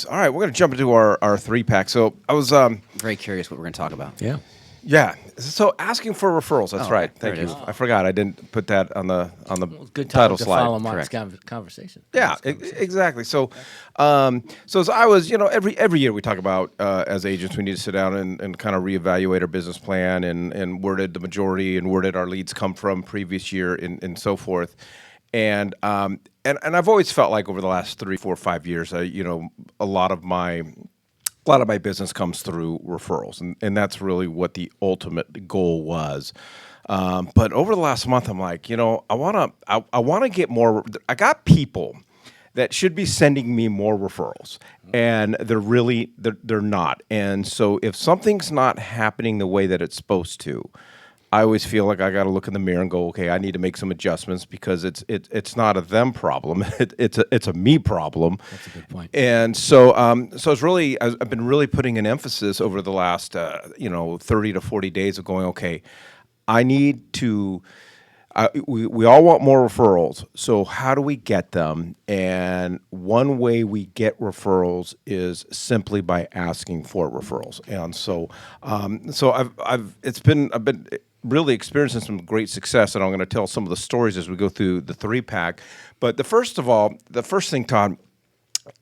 All right, we're going to jump into our three pack. So I was, Very curious what we're going to talk about. Yeah. yeah. So asking for referrals. That's Oh, right. there Thank it you. is. I forgot. I didn't put that on the Good title time to slide. follow Mark's Correct. conversation. Yeah, Mark's conversation. exactly. So as I was, every year we talk about as agents, we need to sit down and kind of reevaluate our business plan and where did the majority and where did our leads come from previous year and so forth. And I've always felt like over the last 3, 4, 5 years, a lot of my business comes through referrals, and that's really what the ultimate goal was. But over the last month, I'm like, I want to get more. I got people that should be sending me more referrals, and they're not. And so if something's not happening the way that it's supposed to, I always feel like I got to look in the mirror and go, okay, I need to make some adjustments because it's not a them problem, it's a me problem. That's a good point. And so I've been really putting an emphasis over the last 30 to 40 days of going, okay, I need to. We all want more referrals, so how do we get them? And one way we get referrals is simply by asking for referrals. And so I've been really experiencing some great success, and I'm going to tell some of the stories as we go through the three pack. But the first thing, Todd,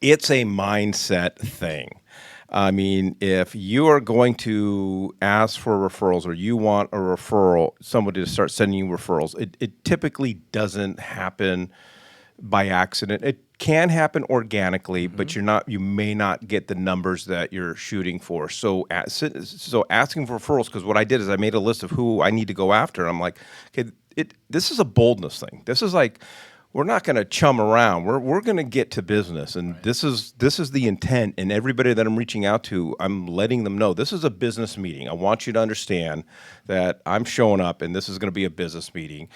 it's a mindset thing. I mean, if you are going to ask for referrals or you want somebody to start sending you referrals, it typically doesn't happen by accident. It can happen organically, but you may not get the numbers that you're shooting for. So asking for referrals, because what I did is I made a list of who I need to go after. I'm like, okay, this is a boldness thing. This is like, we're not going to chum around. We're going to get to business, and right. This is the intent. And everybody that I'm reaching out to, I'm letting them know this is a business meeting. I want you to understand that I'm showing up, and this is going to be a business meeting.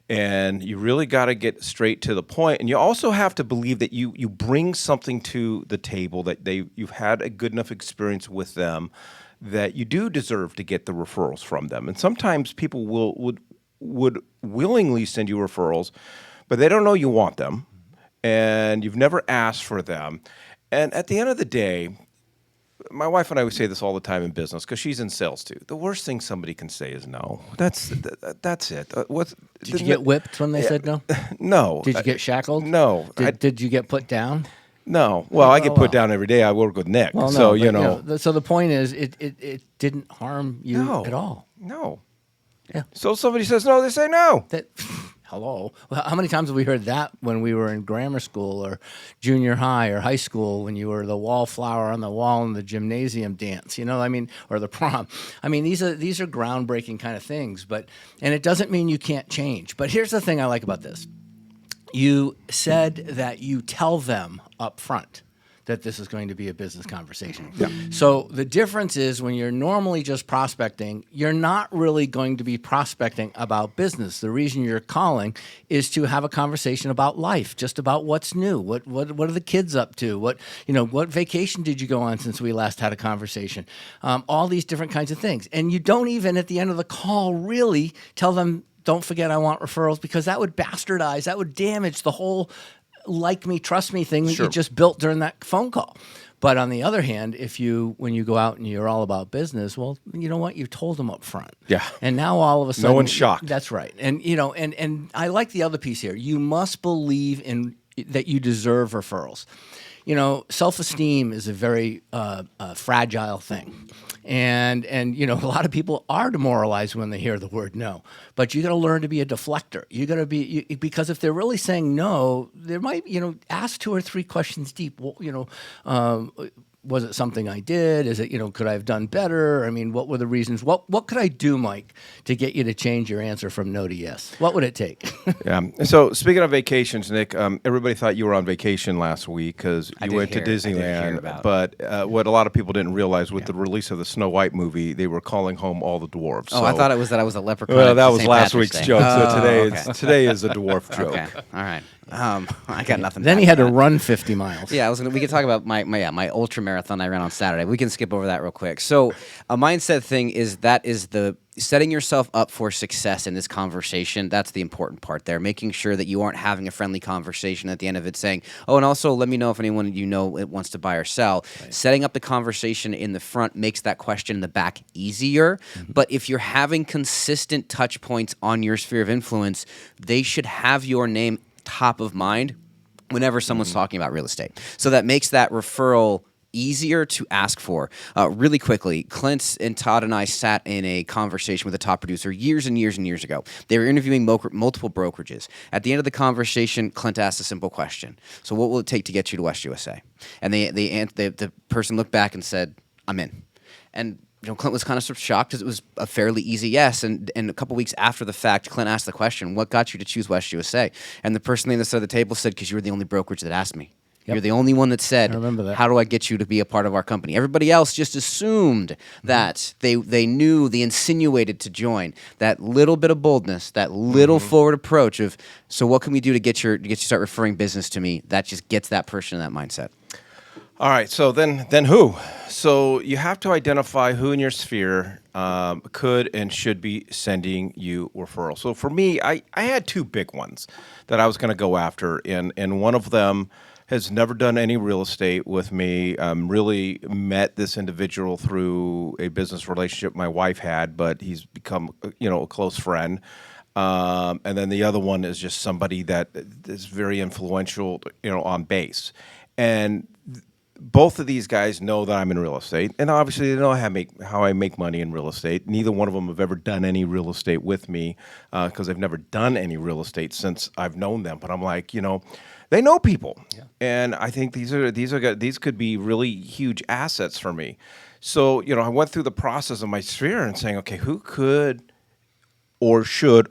And you really got to get straight to the point. And you also have to believe that you bring something to the table, that you've had a good enough experience with them, that you do deserve to get the referrals from them. And sometimes people would willingly send you referrals, but they don't know you want them, and you've never asked for them. And at the end of the day, my wife and I would say this all the time in business because she's in sales too. The worst thing somebody can say is no. That's it. Did you get whipped when they said no? No. Did you get shackled? No. Did you get put down? No. Well, I get put down every day. I work with Nick, Well, so So the point is, it didn't harm you at all. No. Yeah. So somebody says no, they say no. Hello. Well, how many times have we heard that when we were in grammar school or junior high or high school when you were the wallflower on the wall in the gymnasium dance, or the prom? I mean, these are groundbreaking kind of things, and it doesn't mean you can't change. But here's the thing I like about this. You said that you tell them up front that this is going to be a business conversation. Yeah. So the difference is when you're normally just prospecting, you're not really going to be prospecting about business. The reason you're calling is to have a conversation about life, just about what's new. What are the kids up to? What vacation did you go on since we last had a conversation? All these different kinds of things. And you don't even at the end of the call really tell them, don't forget I want referrals, because that would bastardize, that would damage the whole like me, trust me thing that you just built during that phone call. But on the other hand, when you go out and you're all about business, well, you know what? You told them up front. Yeah. And now all of a sudden, no one's shocked. That's right. And and I like the other piece here. You must believe in that you deserve referrals. Self-esteem is a very fragile thing. And a lot of people are demoralized when they hear the word no. But you got to learn to be a deflector. You got to be because if they're really saying no, there might ask 2 or 3 questions deep. Well, was it something I did? Is it could I have done better? I mean, what were the reasons? What could I do, Mike, to get you to change your answer from no to yes? What would it take? Yeah. So speaking of vacations, Nick, everybody thought you were on vacation last week because you went to Disneyland. But what a lot of people didn't realize with the release of the Snow White movie, they were calling home all the dwarves. Oh, I thought it was that I was a leprechaun. Well, that was last Patrick's week's Day. joke. Oh, So today is a dwarf joke. Okay. All right. I got nothing. Then back he had to to that. run 50 miles. Yeah, we could talk about my ultra marathon marathon I ran on Saturday. We can skip over that real quick. So a mindset thing is the setting yourself up for success in this conversation. That's the important part there. Making sure that you aren't having a friendly conversation at the end of it saying, oh, and also let me know if anyone wants to buy or sell. Right. Setting up the conversation in the front makes that question in the back easier. Mm-hmm. But if you're having consistent touch points on your sphere of influence, they should have your name top of mind whenever someone's talking about real estate. So that makes that referral easier to ask for. Really quickly, Clint and Todd and I sat in a conversation with a top producer years and years and years ago. They were interviewing multiple brokerages. At the end of the conversation, Clint asked a simple question. So what will it take to get you to West USA? And the person looked back and said, I'm in. And Clint was kind of shocked because it was a fairly easy yes. And a couple weeks after the fact, Clint asked the question, what got you to choose West USA? And the person on the other side of the table said, because you were the only brokerage that asked me. Yep. You're the only one that said, how do I get you to be a part of our company? Everybody else just assumed that they knew, they insinuated to join. That little bit of boldness, that little forward approach of, so what can we do to get you to start referring business to me? That just gets that person in that mindset. All right, so then who? So you have to identify who in your sphere could and should be sending you referrals. So for me, I had two big ones that I was going to go after, and one of them has never done any real estate with me. Really met this individual through a business relationship my wife had, but he's become a close friend. And then the other one is just somebody that is very influential, on base. And both of these guys know that I'm in real estate, and obviously they know how I make money in real estate. Neither one of them have ever done any real estate with me because they've never done any real estate since I've known them. But I'm like, they know people, and I think these could be really huge assets for me. So I went through the process of my sphere and saying, okay, who could or should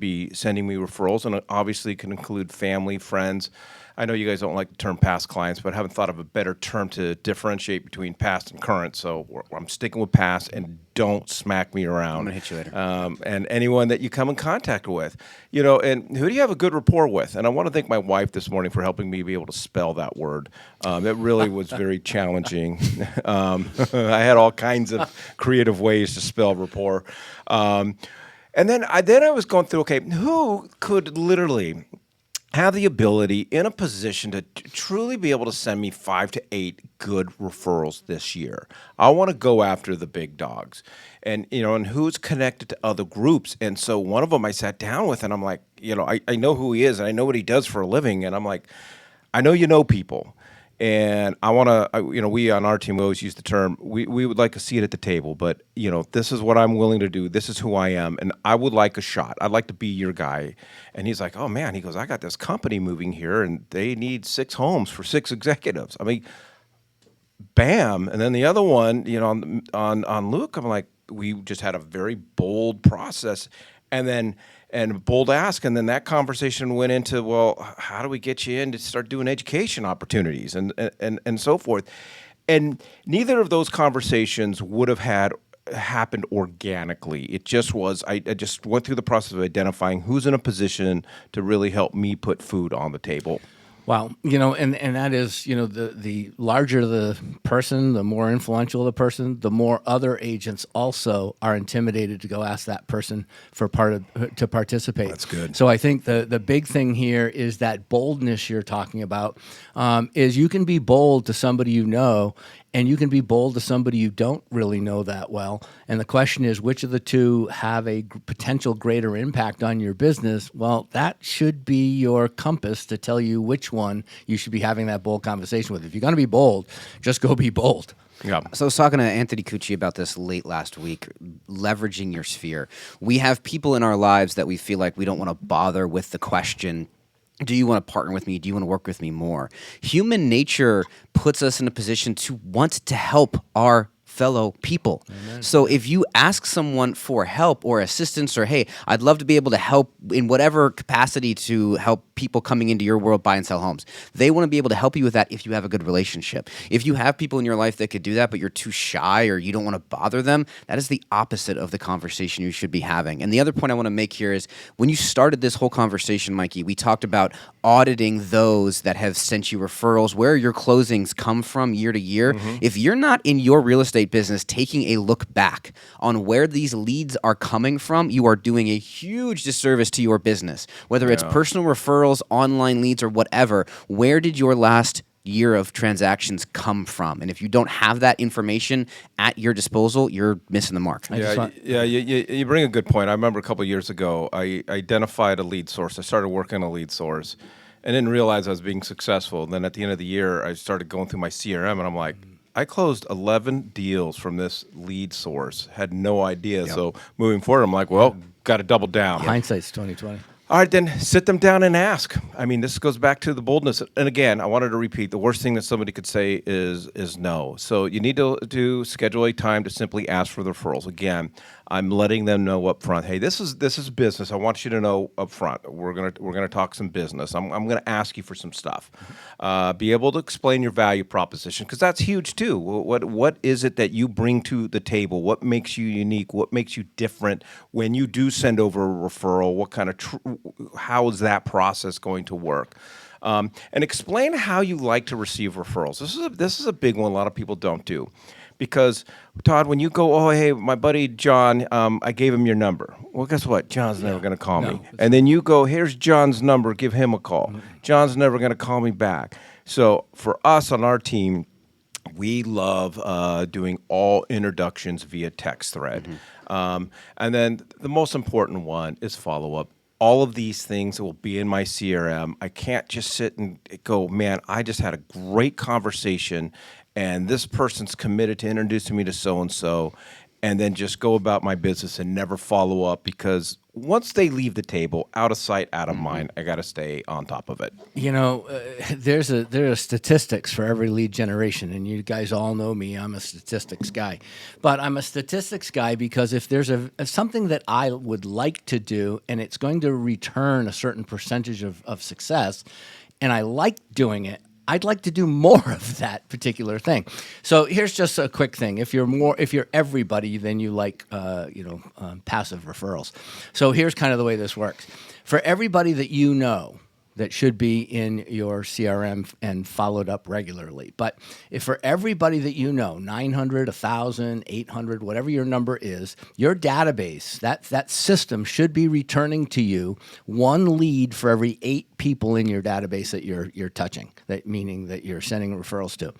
be sending me referrals, and it obviously can include family, friends. I know you guys don't like the term past clients, but I haven't thought of a better term to differentiate between past and current. So I'm sticking with past, and don't smack me around. I'm going to hit you later. And anyone that you come in contact with, and who do you have a good rapport with? And I want to thank my wife this morning for helping me be able to spell that word. It really was very challenging. I had all kinds of creative ways to spell rapport. And then I was going through, okay, who could literally have the ability in a position to truly be able to send me 5 to 8 good referrals this year? I want to go after the big dogs, and who's connected to other groups. And so one of them I sat down with, and I'm like, I know who he is, and I know what he does for a living, and I'm like, I know you know people. And I want to, we on our team, we always use the term, we would like a seat at the table, but, this is what I'm willing to do. This is who I am. And I would like a shot. I'd like to be your guy. And he's like, oh, man, he goes, I got this company moving here, and they need 6 homes for 6 executives. I mean, bam. And then the other one, on Luke, I'm like, we just had a very bold process. And bold ask, and then that conversation went into, well, how do we get you in to start doing education opportunities and so forth? And neither of those conversations would have happened organically. It just was, I just went through the process of identifying who's in a position to really help me put food on the table. Wow, and that is, the larger the person, the more influential the person, the more other agents also are intimidated to go ask that person to participate. That's good. So I think the big thing here is that boldness you're talking about. Is you can be bold to somebody you know, and you can be bold to somebody you don't really know that well. And the question is, which of the two have a potential greater impact on your business? Well, that should be your compass to tell you which one you should be having that bold conversation with. If you're going to be bold, just go be bold. Yeah. So I was talking to Anthony Cucci about this late last week, leveraging your sphere. We have people in our lives that we feel like we don't want to bother with the question, do you want to partner with me? Do you want to work with me more? Human nature puts us in a position to want to help our fellow people. Amen. So if you ask someone for help or assistance or, hey, I'd love to be able to help in whatever capacity to help people coming into your world buy and sell homes. They want to be able to help you with that if you have a good relationship. If you have people in your life that could do that, but you're too shy or you don't want to bother them, that is the opposite of the conversation you should be having. And the other point I want to make here is when you started this whole conversation, Mikey, we talked about auditing those that have sent you referrals, where your closings come from year to year. If you're not in your real estate business taking a look back on where these leads are coming from, you are doing a huge disservice to your business. Whether it's personal referrals, online leads, or whatever, where did your last year of transactions come from? And if you don't have that information at your disposal, you're missing the mark. You bring a good point. I remember a couple of years ago, I identified a lead source. I started working on a lead source and didn't realize I was being successful. Then at the end of the year, I started going through my CRM, and I'm like, I closed 11 deals from this lead source. Had no idea. So moving forward, I'm like, well, got to double down. Hindsight's 2020. All right, then sit them down and ask. I mean, this goes back to the boldness. And again, I wanted to repeat, the worst thing that somebody could say is no. So you need to schedule a time to simply ask for the referrals. Again, I'm letting them know up front, hey, this is business. I want you to know up front. We're gonna talk some business. I'm gonna ask you for some stuff. Be able to explain your value proposition, because that's huge too. What is it that you bring to the table? What makes you unique? What makes you different when you do send over a referral? What kind of how is that process going to work? And explain how you like to receive referrals. This is a big one a lot of people don't do. Because, Todd, when you go, oh, hey, my buddy John, I gave him your number. Well, guess what? John's never going to call me. And then you go, here's John's number, give him a call. John's never going to call me back. So for us on our team, we love doing all introductions via text thread. And then the most important one is follow-up. All of these things will be in my CRM. I can't just sit and go, man, I just had a great conversation, and this person's committed to introducing me to so-and-so, and then just go about my business and never follow up, because once they leave the table, out of sight, out of mind, I got to stay on top of it. You know, there are statistics for every lead generation, and you guys all know me. I'm a statistics guy. But I'm a statistics guy because if there's something that I would like to do and it's going to return a certain percentage of success, and I like doing it, I'd like to do more of that particular thing. So here's just a quick thing. If you're everybody, then you like passive referrals. So here's kind of the way this works. For everybody that you know that should be in your CRM and followed up regularly. But if for everybody that you know, 900, 1,000, 800, whatever your number is, your database, that system should be returning to you one lead for every 8 people in your database that you're touching, meaning that you're sending referrals to.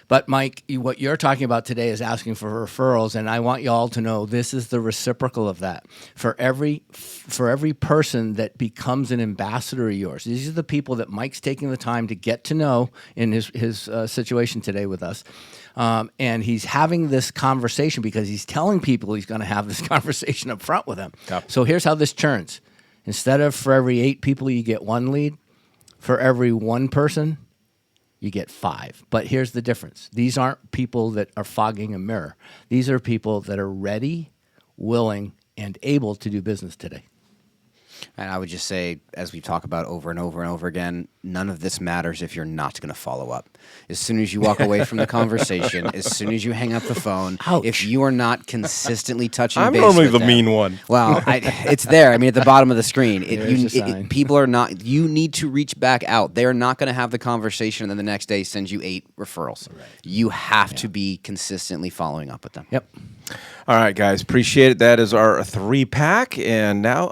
But Mike, what you're talking about today is asking for referrals, and I want you all to know this is the reciprocal of that. For every person that becomes an ambassador of yours, these are the people that Mike's taking the time to get to know in his situation today with us. And he's having this conversation because he's telling people he's going to have this conversation up front with them. Yep. So here's how this churns. Instead of for every 8 people you get 1 lead, for every 1 person you get 5. But here's the difference. These aren't people that are fogging a mirror. These are people that are ready, willing, and able to do business today. And I would just say, as we talk about over and over and over again, none of this matters if you're not going to follow up. As soon as you walk away from the conversation, as soon as you hang up the phone, if you are not consistently touching base with them. I'm normally the mean one. Well, it's there. I mean, at the bottom of the screen. People are not, you need to reach back out. They're not going to have the conversation and then the next day send you 8 referrals. Right. You have to be consistently following up with them. Yep. All right, guys. Appreciate it. That is our 3-pack. And now